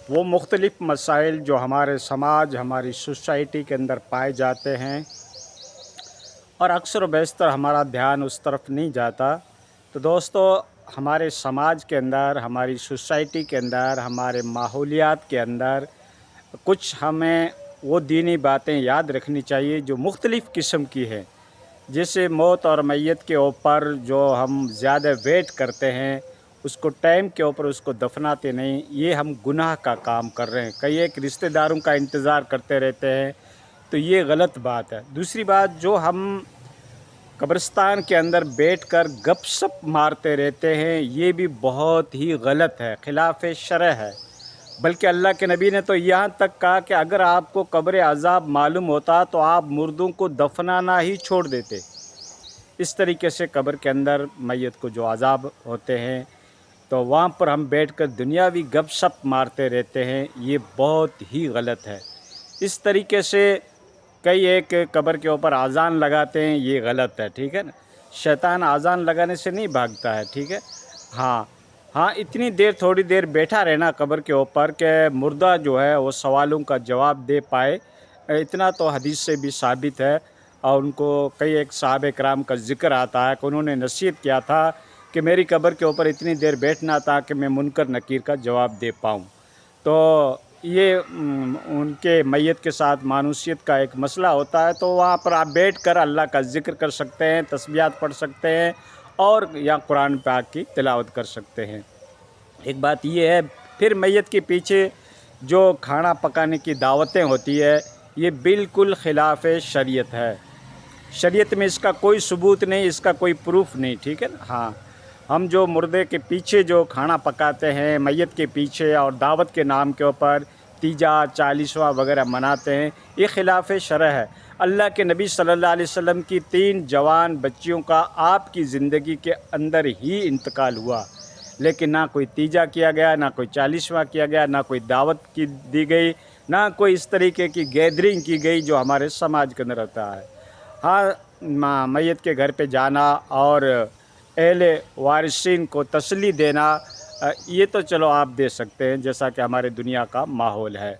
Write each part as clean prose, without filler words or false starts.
وہ مختلف مسائل جو ہمارے سماج ہماری سوسائٹی کے اندر پائے جاتے ہیں اور اکثر و بیشتر ہمارا دھیان اس طرف نہیں جاتا۔ تو دوستو، ہمارے سماج کے اندر، ہماری سوسائٹی کے اندر، ہمارے ماحولیات کے اندر کچھ ہمیں وہ دینی باتیں یاد رکھنی چاہیے جو مختلف قسم کی ہیں۔ جیسے موت اور میت کے اوپر جو ہم زیادہ ویٹ کرتے ہیں، اس کو ٹائم کے اوپر اس کو دفناتے نہیں، یہ ہم گناہ کا کام کر رہے ہیں۔ کئی ایک رشتہ داروں کا انتظار کرتے رہتے ہیں، تو یہ غلط بات ہے۔ دوسری بات، جو ہم قبرستان کے اندر بیٹھ کر گپ شپ مارتے رہتے ہیں، یہ بھی بہت ہی غلط ہے، خلاف شرع ہے۔ بلکہ اللہ کے نبی نے تو یہاں تک کہا کہ اگر آپ کو قبر عذاب معلوم ہوتا تو آپ مردوں کو دفنانا ہی چھوڑ دیتے۔ اس طریقے سے قبر کے اندر میت کو جو عذاب ہوتے ہیں، تو وہاں پر ہم بیٹھ کر دنیاوی گپ شپ مارتے رہتے ہیں، یہ بہت ہی غلط ہے۔ اس طریقے سے کئی ایک قبر کے اوپر اذان لگاتے ہیں، یہ غلط ہے، ٹھیک ہے نا۔ شیطان اذان لگانے سے نہیں بھاگتا ہے، ٹھیک ہے۔ ہاں اتنی دیر، تھوڑی دیر بیٹھا رہنا قبر کے اوپر کہ مردہ جو ہے وہ سوالوں کا جواب دے پائے، اتنا تو حدیث سے بھی ثابت ہے۔ اور ان کو کئی ایک صحابہ کرام کا ذکر آتا ہے کہ انہوں نے نصیحت کیا تھا کہ میری قبر کے اوپر اتنی دیر بیٹھنا تھا کہ میں منکر نکیر کا جواب دے پاؤں۔ تو یہ ان کے میت کے ساتھ مانوسیت کا ایک مسئلہ ہوتا ہے، تو وہاں پر آپ بیٹھ کر اللہ کا ذکر کر سکتے ہیں، تسبیحات پڑھ سکتے ہیں، اور یا قرآن پاک کی تلاوت کر سکتے ہیں۔ ایک بات یہ ہے، پھر میت کے پیچھے جو کھانا پکانے کی دعوتیں ہوتی ہے، یہ بالکل خلاف شریعت ہے۔ شریعت میں اس کا کوئی ثبوت نہیں، اس کا کوئی پروف نہیں، ٹھیک ہے نا۔ ہم جو مردے کے پیچھے جو کھانا پکاتے ہیں، میت کے پیچھے، اور دعوت کے نام کے اوپر تیجا، چالیسواں وغیرہ مناتے ہیں، یہ خلاف شرع ہے۔ اللہ کے نبی صلی اللہ علیہ وسلم کی 3 جوان بچیوں کا آپ کی زندگی کے اندر ہی انتقال ہوا، لیکن نہ کوئی تیجا کیا گیا، نہ کوئی چالیسواں کیا گیا، نہ کوئی دعوت کی دی گئی، نہ کوئی اس طریقے کی گیدرنگ کی گئی جو ہمارے سماج کے اندر ہوتا ہے۔ میت کے گھر پہ جانا اور اہل وارثین کو تسلی دینا، یہ تو چلو آپ دے سکتے ہیں، جیسا کہ ہمارے دنیا کا ماحول ہے۔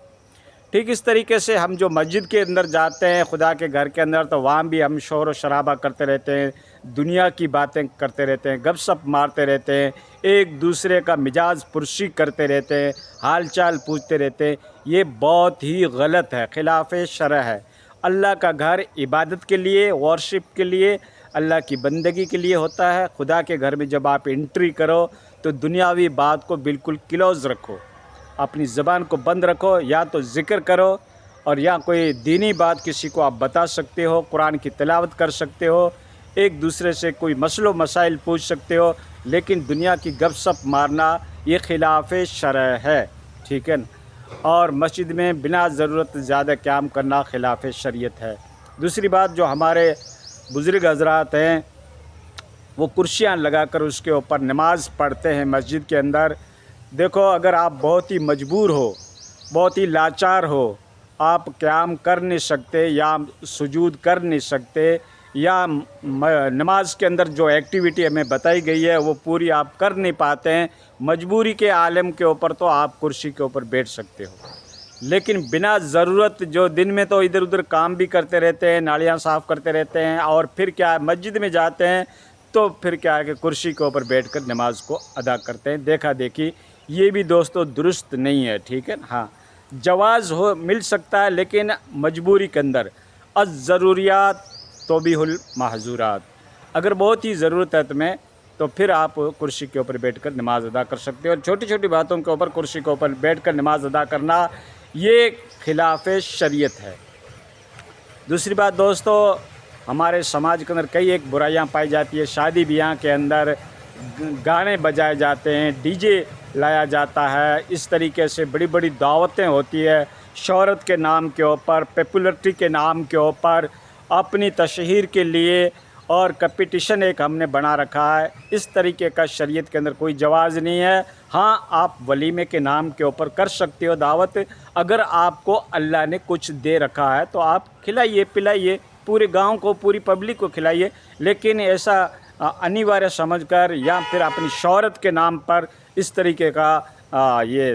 ٹھیک اس طریقے سے ہم جو مسجد کے اندر جاتے ہیں، خدا کے گھر کے اندر، تو وہاں بھی ہم شور و شرابہ کرتے رہتے ہیں، دنیا کی باتیں کرتے رہتے ہیں، گپ شپ مارتے رہتے ہیں، ایک دوسرے کا مزاج پرسی کرتے رہتے ہیں، حال چال پوچھتے رہتے ہیں، یہ بہت ہی غلط ہے، خلاف شرع ہے۔ اللہ کا گھر عبادت کے لیے، ورشپ کے لیے، اللہ کی بندگی کے لیے ہوتا ہے۔ خدا کے گھر میں جب آپ انٹری کرو تو دنیاوی بات کو بالکل کلوز رکھو، اپنی زبان کو بند رکھو، یا تو ذکر کرو، اور یا کوئی دینی بات کسی کو آپ بتا سکتے ہو، قرآن کی تلاوت کر سکتے ہو، ایک دوسرے سے کوئی مسئلہ و مسائل پوچھ سکتے ہو، لیکن دنیا کی گپ شپ مارنا یہ خلاف شرع ہے، ٹھیک ہے نا۔ اور مسجد میں بنا ضرورت زیادہ قیام کرنا خلاف شریعت ہے۔ دوسری بات، جو ہمارے بزرگ حضرات ہیں وہ کرسیاں لگا کر اس کے اوپر نماز پڑھتے ہیں مسجد کے اندر۔ دیکھو، اگر آپ بہت ہی مجبور ہو، بہت ہی لاچار ہو، آپ قیام کر نہیں سکتے یا سجود کر نہیں سکتے، یا نماز کے اندر جو ایکٹیویٹی ہمیں بتائی گئی ہے وہ پوری آپ کر نہیں پاتے ہیں، مجبوری کے عالم کے اوپر تو آپ کرسی کے اوپر بیٹھ سکتے ہو، لیکن بنا ضرورت جو دن میں تو ادھر ادھر کام بھی کرتے رہتے ہیں، نالیاں صاف کرتے رہتے ہیں، اور پھر کیا ہے، مسجد میں جاتے ہیں تو پھر کیا ہے کہ کرسی کے اوپر بیٹھ کر نماز کو ادا کرتے ہیں۔ دیکھا دیکھی یہ بھی دوستو درست نہیں ہے، ٹھیک ہے نا۔ جواز مل سکتا ہے، لیکن مجبوری کے اندر، الضروریات تبیح المحظورات، اگر بہت ہی ضرورت ہے تمہیں تو پھر آپ کرسی کے اوپر بیٹھ کر نماز ادا کر سکتے ہو۔ اور چھوٹی چھوٹی باتوں کے اوپر کرسی کے اوپر بیٹھ کر نماز ادا کرنا یہ خلاف شریعت ہے۔ دوسری بات دوستو، ہمارے سماج کے اندر کئی ایک برائیاں پائی جاتی ہے۔ شادی بیاہ کے اندر گانے بجائے جاتے ہیں، ڈی جے لایا جاتا ہے، اس طریقے سے بڑی بڑی دعوتیں ہوتی ہے، شہرت کے نام کے اوپر، پاپولرٹی کے نام کے اوپر، اپنی تشہیر کے لیے، اور کمپٹیشن ایک ہم نے بنا رکھا ہے۔ اس طریقے کا شریعت کے اندر کوئی جواز نہیں ہے۔ ہاں، آپ ولیمے کے نام کے اوپر کر سکتے ہو دعوت، اگر آپ کو اللہ نے کچھ دے رکھا ہے تو آپ کھلائیے پلائیے، پورے گاؤں کو، پوری پبلک کو کھلائیے، لیکن ایسا انیواریہ سمجھ کر یا پھر اپنی شہرت کے نام پر اس طریقے کا یہ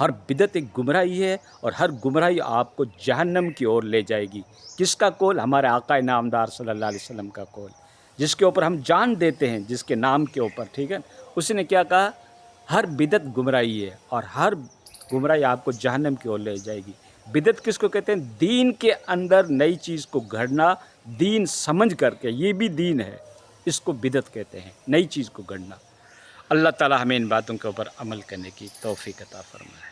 ہر بدعت ایک گمراہی ہے، اور ہر گمراہی آپ کو جہنم کی اور لے جائے گی۔ کس کا قول؟ ہمارے آقا نامدار صلی اللہ علیہ وسلم کا قول، جس کے اوپر ہم جان دیتے ہیں، جس کے نام کے اوپر، ٹھیک ہے۔ اس نے کیا کہا؟ ہر بدعت گمراہی ہے، اور ہر گمراہی آپ کو جہنم کی اور لے جائے گی۔ بدعت کس کو کہتے ہیں؟ دین کے اندر نئی چیز کو گھڑنا، دین سمجھ کر کے، یہ بھی دین ہے، اس کو بدعت کہتے ہیں، نئی چیز کو گھڑنا۔ اللہ تعالی ہمیں ان باتوں کے اوپر عمل کرنے کی توفیق عطا فرمائے۔